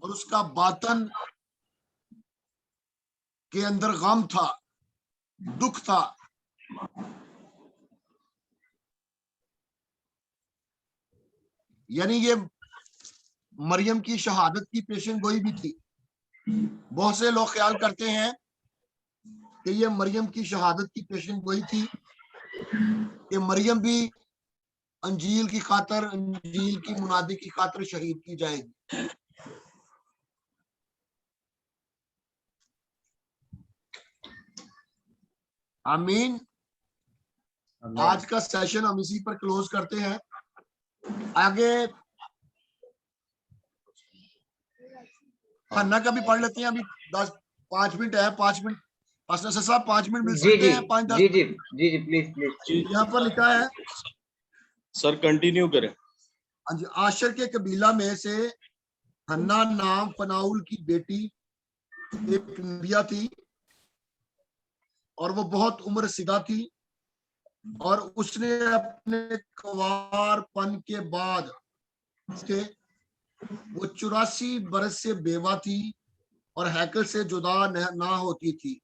और उसका बातन के अंदर गम था, दुख था। यानी ये मरियम की शहादत की पेशन गोई भी थी। बहुत से लोग ख्याल करते हैं कि ये मरियम की शहादत की पेशन गोई थी, कि मरियम भी अंजील की खातर, अंजील की मुनादी की खातर शहीद की जाएगी। आमीन। आज का सेशन हम इसी पर क्लोज करते हैं। आगे हन्ना का भी पढ़ लेते हैं। अभी 5 मिनट है, 5 मिनट पास्टर साहब 5 मिनट मिल जी सकते जी हैं? 5-10 जी जी जी जी प्लीज प्लीज। यहाँ पर लिखा है, सर कंटिन्यू करें। हाँ जी, आशर के कबीला में से हन्ना नाम फनाउल की बेटी एक नबिया थी, और वो बहुत उम्र सिदा थी, और उसने अपने कुंवारपन के बाद से वो 84 बरस से बेवा थी, और हैकल से जुदा ना होती थी,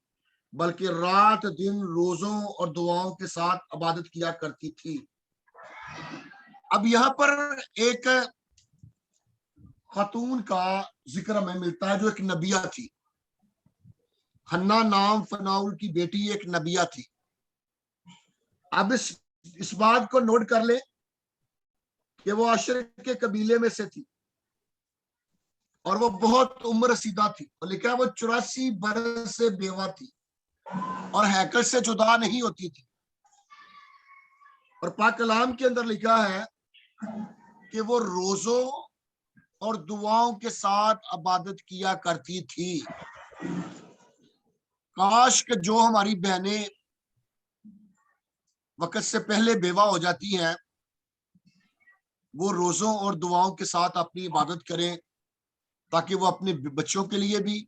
बल्कि रात दिन रोजों और दुआओं के साथ इबादत किया करती थी। अब यहाँ पर एक खातून का जिक्र हमें मिलता है जो एक नबिया थी। हन्ना नाम फनाउल की बेटी एक नबिया थी। अब इस बात को नोट कर ले कि वो आशर के कबीले में से थी, और वो बहुत उम्र रसीदा थी, और लिखा है वो 84 बरस से बेवा थी, और हैकल से जुदा नहीं होती थी। और पाक कलाम के अंदर लिखा है कि वो रोजों और दुआओं के साथ इबादत किया करती थी। काश कि जो हमारी बहनें वक्त से पहले बेवा हो जाती हैं, वो रोजों और दुआओं के साथ अपनी इबादत करें, ताकि वो अपने बच्चों के लिए भी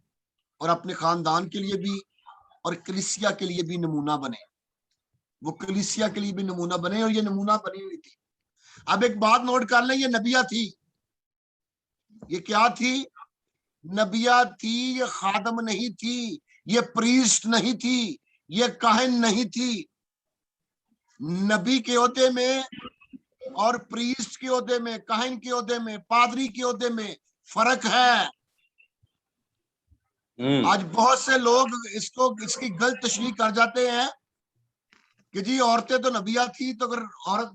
और अपने खानदान के लिए भी और कलीसिया के लिए भी नमूना बने। वो कलीसिया के लिए भी नमूना बने, और ये नमूना बनी हुई थी। अब एक बात नोट कर लें, ये नबिया थी। ये क्या थी? नबिया थी। ये खादम नहीं थी, ये प्रीस्ट नहीं थी, ये काहिन नहीं थी। नबी के ओहदे में और प्रीस्ट के ओहदे में, काहिन के ओहदे में, पादरी के ओहदे में फर्क है। आज बहुत से लोग इसकी गलत तशरीह कर जाते हैं कि जी औरतें तो नबिया थी, तो अगर औरत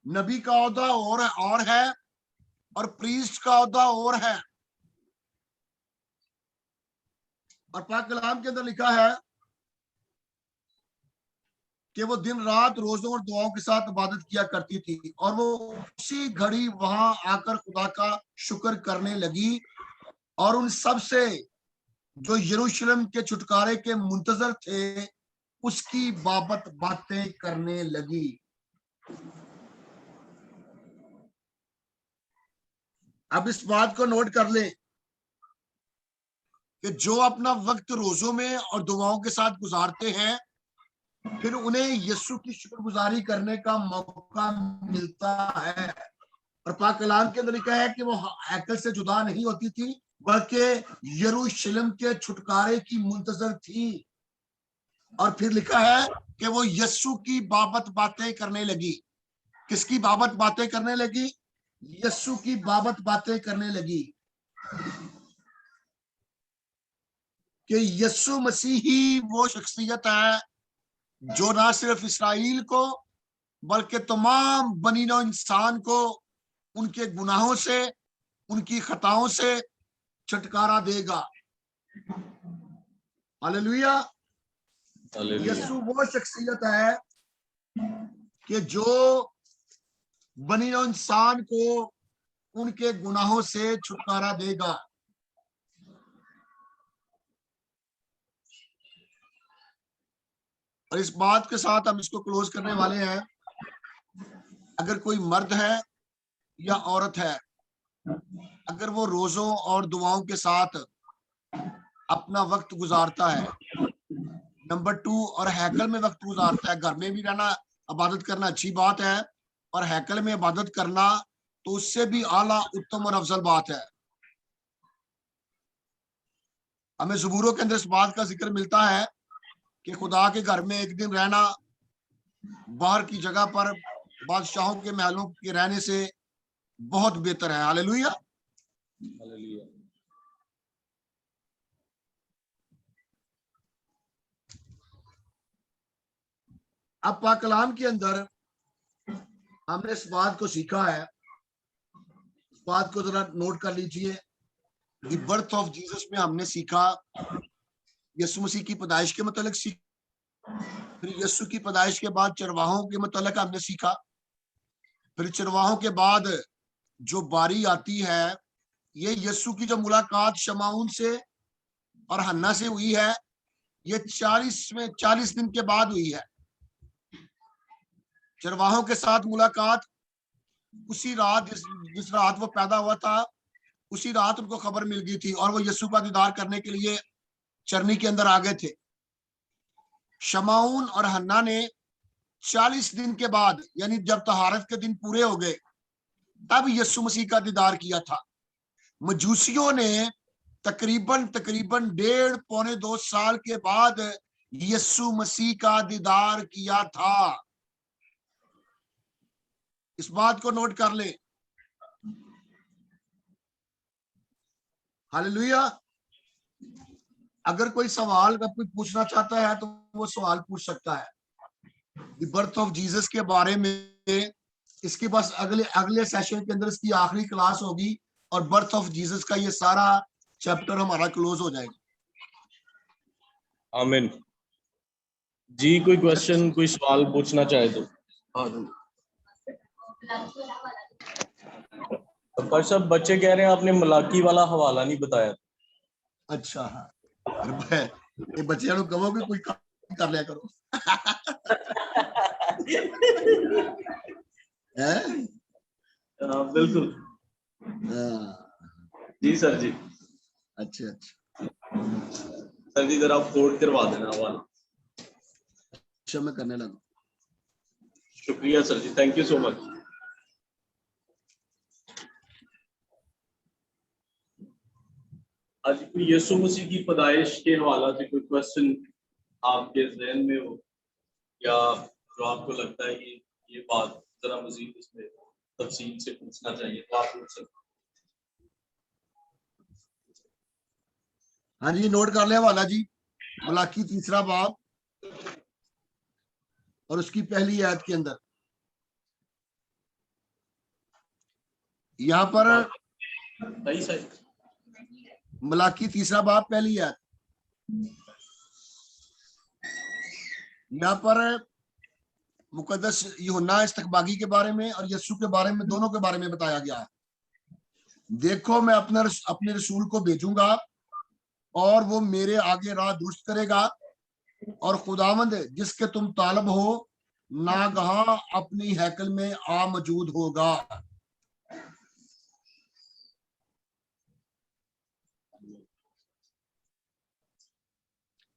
नबी का ओहदा और है और प्रीस्ट का ओहदा और है। और पाक कलाम के अंदर लिखा है कि वो दिन रात रोजों और दुआओं के साथ इबादत किया करती थी, और वो उसी घड़ी वहां आकर खुदा का शुक्र करने लगी, और उन सब से जो यरूशलेम के छुटकारे के मुंतजर थे उसकी बाबत बातें करने लगी। अब इस बात को नोट कर ले कि जो अपना वक्त रोजों में और दुआओं के साथ गुजारते हैं, फिर उन्हें यीशु की शुक्रगुजारी करने का मौका मिलता है। और पाक कलाम के अंदर लिखा है कि वो हैकल से जुदा नहीं होती थी, बल्कि यरूशलेम के छुटकारे की मुंतजर थी। और फिर लिखा है कि वो यीशु की बाबत बातें करने लगी। किसकी बाबत बातें करने लगी? यीशु की बाबत बातें करने लगी कि यीशु मसीह ही वो शख्सियत है जो ना सिर्फ इसराइल को बल्कि तमाम बनी नौ इंसान को उनके गुनाहों से, उनकी खताओं से छुटकारा देगा। हालेलुया। यीशु वो शख्सियत है कि जो बनी नौ इंसान को उनके गुनाहों से छुटकारा देगा। और इस बात के साथ हम इसको क्लोज करने वाले हैं। अगर कोई मर्द है या औरत है, अगर वो रोजों और दुआओं के साथ अपना वक्त गुजारता है, नंबर 2, और हैकल में वक्त गुजारता है, घर में भी रहना, इबादत करना अच्छी बात है, और हैकल में इबादत करना तो उससे भी आला, उत्तम और अफजल बात है। हमें ज़बूरों के अंदर इस बात का जिक्र मिलता है कि खुदा के घर में एक दिन रहना बाहर की जगह पर बादशाहों के महलों के रहने से बहुत बेहतर है। हालेलुया। अब पाक कलाम के अंदर हमने इस बात को सीखा है, इस बात को जरा नोट कर लीजिए। द बर्थ ऑफ जीसस में हमने सीखा यीशु मसीह की पैदाइश के मतलब सीखा, फिर यीशु की पैदाइश के बाद चरवाहों के मतलब हमने सीखा, फिर चरवाहों के बाद जो बारी आती है, ये यीशु की जो मुलाकात शमाउन से और हन्ना से हुई है, ये 40 दिन के बाद हुई है। चरवाहों के साथ मुलाकात उसी रात, जिस रात वो पैदा हुआ था, उसी रात उनको खबर मिल गई थी और वो यीशु का दीदार करने के लिए चरनी के अंदर आ गए थे। शमाउन और हन्ना ने 40 दिन के बाद, यानी जब तहारत के दिन पूरे हो गए, तब यीशु मसीह का दीदार किया था। मजूसियों ने तकरीबन 1.5-2 साल के बाद यीशु मसीह का दीदार किया था। इस बात को नोट कर ले। हालेलुया। अगर कोई सवाल कोई पूछना चाहता है तो वो सवाल पूछ सकता है द बर्थ ऑफ जीसस के बारे में। इसके पास अगले सेशन के अंदर इसकी आखिरी क्लास होगी और बर्थ ऑफ जीसस का ये सारा चैप्टर हमारा क्लोज हो जाएगा। आमीन। जी, कोई क्वेश्चन, कोई सवाल पूछना चाहे तो। पर सब बच्चे कह रहे हैं आपने मलाकी वाला हवाला नहीं बताया। अच्छा, हाँ, ये बच्चे लोग कहो कि कोई काम कर लिया करो। बिल्कुल। जी सर जी। अच्छा सर जी जरा आप कोड करवा देना हवाला। अच्छा, मैं करने लगा। शुक्रिया sir ji, thank you so much. आज यीशु मसीह की पैदाइश के हवाला से कोई क्वेश्चन आपके जहन में हो, या जो आपको लगता है कि ये बात जरा मजीद इसमें तफसील से पूछना चाहिए, तो आप पूछ सकते हैं। हाँ जी, नोट कर लिया वाला जी। मलाकी 3 बाब और उसकी पहली आयत के अंदर यहाँ पर सही सही। मलाकी 3 बाब पहली आयत, यहाँ पर मुकद्दस यूहन्ना इस्तकबागी के बारे में और यीशु के बारे में, दोनों के बारे में बताया गया है। देखो मैं अपने रसूल को भेजूंगा और वो मेरे आगे राह दुरुस्त करेगा, और खुदावंद जिसके तुम तालब हो नागहा अपनी हैकल में आ मौजूद होगा।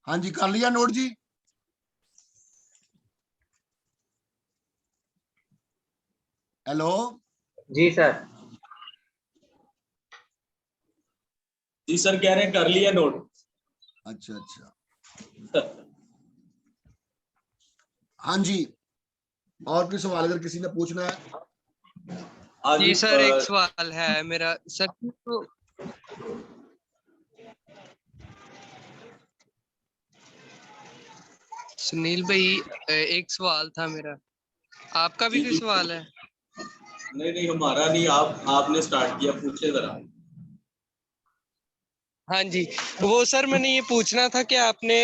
हाँ जी, कर लिया नोट जी। हेलो जी सर। जी सर कह रहे हैं कर लिया नोट। अच्छा अच्छा, हाँ जी, और कोई सवाल अगर किसी ने पूछना है? हाँ जी सर, एक सवाल है मेरा सर। तो सुनील भाई, एक सवाल था मेरा, आपका भी जी, कोई जी। सवाल है? नहीं हमारा नहीं, आपने स्टार्ट किया, पूछे जरा। हाँ जी, वो सर मैंने ये पूछना था कि आपने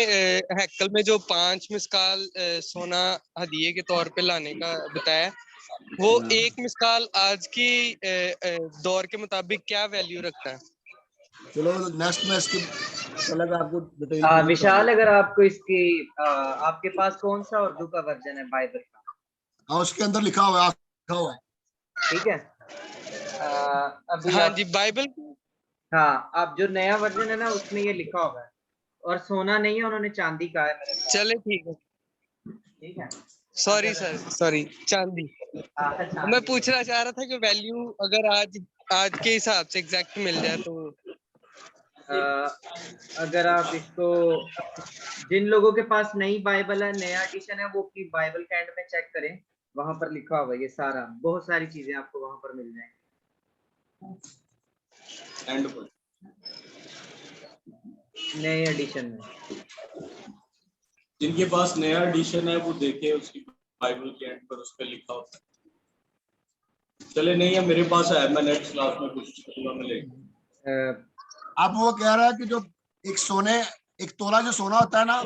हैकल में जो 5 मिसकाल सोना हदिये के तौर पे लाने का बताया, वो एक मिसकाल आज की दौर के मुताबिक क्या वैल्यू रखता है? चलो नेक्स्ट में इसके अलग आपको डिटेल क्लियर विशाल, करूंगा। अगर आपको इसकी आपके पास कौन सा उर्दू का वर्जन है बाइबल का? हाँ, उसके अंदर लिखा हुआ है, ठीक है। अभी हाँ आप, जी, बाइबल। हाँ, आप जो नया वर्जन है ना उसमें ये लिखा हुआ है, और सोना नहीं है, उन्होंने चांदी कहा है मेरे ख्याल। चले ठीक है। ठीक है। सॉरी सर, सॉरी, चांदी। मैं चांदी। पूछना चाह रहा था कि वैल्यू अगर आज के हिसाब से एग्जैक्ट मिल जाए तो। अगर आप इसको, जिन लोगों के पास नई बाइबल है, नया एडिशन है, वो की बाइबल के एंड में चेक करें, वहां पर लिखा हुआ है ये सारा, बहुत सारी चीजें आपको वहां पर मिल जाएंगी एंड पर नए एडिशन में। जिनके पास नया एडिशन है वो देखे, उसकी बाइबल के एंड पर उस पर लिखा होता है। चले नहीं है, मेरे पास है, मैं नेक्स्ट क्लास में कोशिश करूंगा मिलेगा। अब वो कह रहा है कि जो एक तोला जो सोना होता है ना,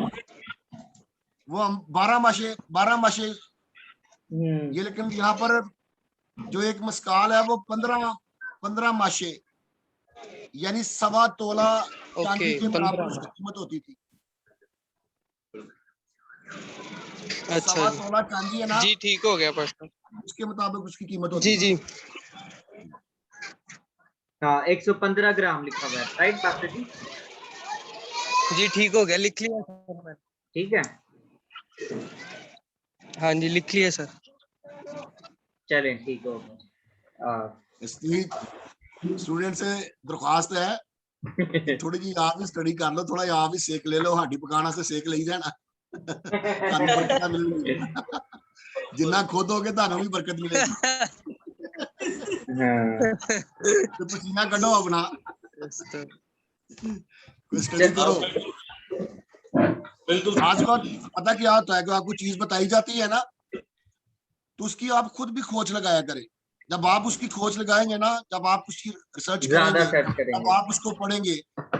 वो हम 12 माशे ये, लेकिन यहाँ पर जो एक मस्काल है वो 15 माशे, यानी 1.25 तोला चांदी ओके, के बराबर 15। उसकी कीमत होती थी। अच्छा 1.25 जी, तोला चांदी है ना, जी ठीक हो गया प्रश्न। उसके मुताबिक उसकी कीमत होती जी थी। जी हाँ, 115 ग्राम लिखा हुआ है, राइट पास्टर जी? जी ठीक हो गया, लिख लिया सर मैंने। ठीक है, हाँ जी, लिख लिया सर। चलें, ठीक हो गया। इसलिए स्टूडेंट से दरख्वास्त है कि थोड़ी जी आप भी स्टडी कर लो, थोड़ा आप भी सेक ले लो, हाडी पकाना से सेक ले जाना ਤੁਹਾਨੂੰ ਬਰਕਤਾਂ ਮਿਲਣਗੀਆਂ। ਜਿੰਨਾ ਖੋਦੋਗੇ ਤੁਹਾਨੂੰ ਵੀ ਬਰਕਤ ਮਿਲੇਗੀ। तो पसीना कढो अपना, कोई स्टडी करो। बिल्कुल। आजकल पता क्या होता है कि आपको चीज बताई जाती है ना, तो उसकी आप खुद भी खोज लगाया करें। जब आप उसकी खोज लगाएंगे ना, जब आप उसकी रिसर्च ज्यादा करेंगे, सर्च जब करेंगे। आप उसको पढ़ेंगे,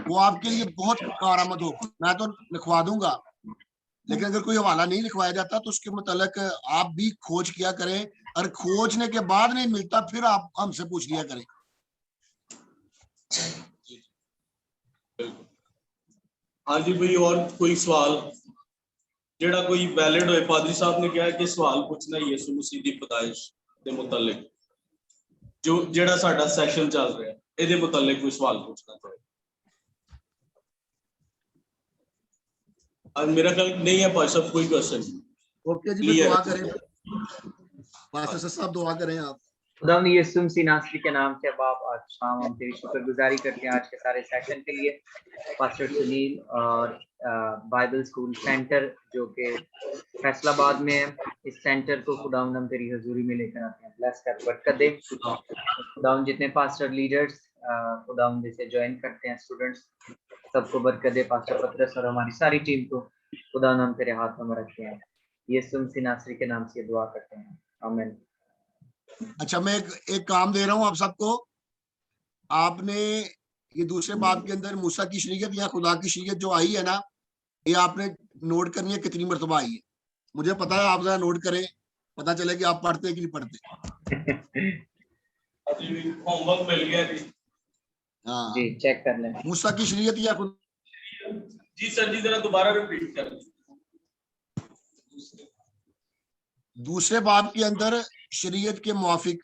वो आपके लिए बहुत कारआमद होगी। मैं तो लिखवा दूंगा, लेकिन अगर कोई हवाला नहीं लिखवाया जाता तो उसके मुतालिक आप भी खोज किया करें, और खोजने के बाद नहीं मिलता फिर आप हमसे पूछ लिया करें। हाँ जी भाई, और कोई सवाल जेड़ा कोई वैलिड होए? पादरी साहब ने कहा कि सवाल पूछना यीशु मसीह दी पैदाइश दे मुतालिक, जो जेड़ा साडा सैशन चल रहा है, ਇਹਦੇ मुतालिक कोई सवाल पूछना चाहे। आज मेरा ख्याल नहीं है भाई साहब कोई क्वेश्चन। ओके जी, फिर दुआ करें, पास्टर साहब दुआ करें आप। खुदावंद यीशु मसीह नासरी के नाम से बाप, आज शाम हम तेरी शुक्रगुजारी करते हैं आज के सारे सेशन के लिए। पास्टर सुनील और बाइबल स्कूल सेंटर जो कि फैसलाबाद में है, इस सेंटर को खुदावंद हम तेरी हजूरी में लेकर आते हैं। ब्लेस कर, बरकत दे खुदावंद। जितने पास्टर लीडर्स खुदावंद से ज्वाइन करते हैं, स्टूडेंट्स सबको बरकत दे। पास्टर पतरस और हमारी सारी टीम को खुदा नाम तेरे हाथों में रखते हैं। यीशु मसीह नासरी के नाम से दुआ करते हैं, आमीन। अच्छा, मैं एक काम दे रहा हूं आप सबको। आपने ये दूसरे बाब के अंदर मूसा की शरीयत या खुदा की शरीयत जो आई है ना, ये आपने नोट करनी है कितनी मरतबा आई है। मुझे पता है, आप जरा नोट करें, पता चले कि आप पढ़ते कि नहीं पढ़ते। होमवर्क मिल गया जी। हाँ जी चेक कर लें। मूसा की शरीयत या जी सर जी, जरा दोबारा रिपीट कर दीजिए। दूसरे बाब के अंदर शरीयत के मुआफिक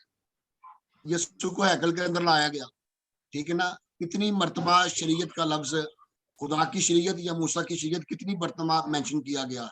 यीशु को हैकल के अंदर लाया गया, ठीक है ना। कितनी मर्तबा शरीयत का लफ्ज, खुदा की शरीयत या मूसा की शरीयत, कितनी मर्तबा मेंशन किया गया है?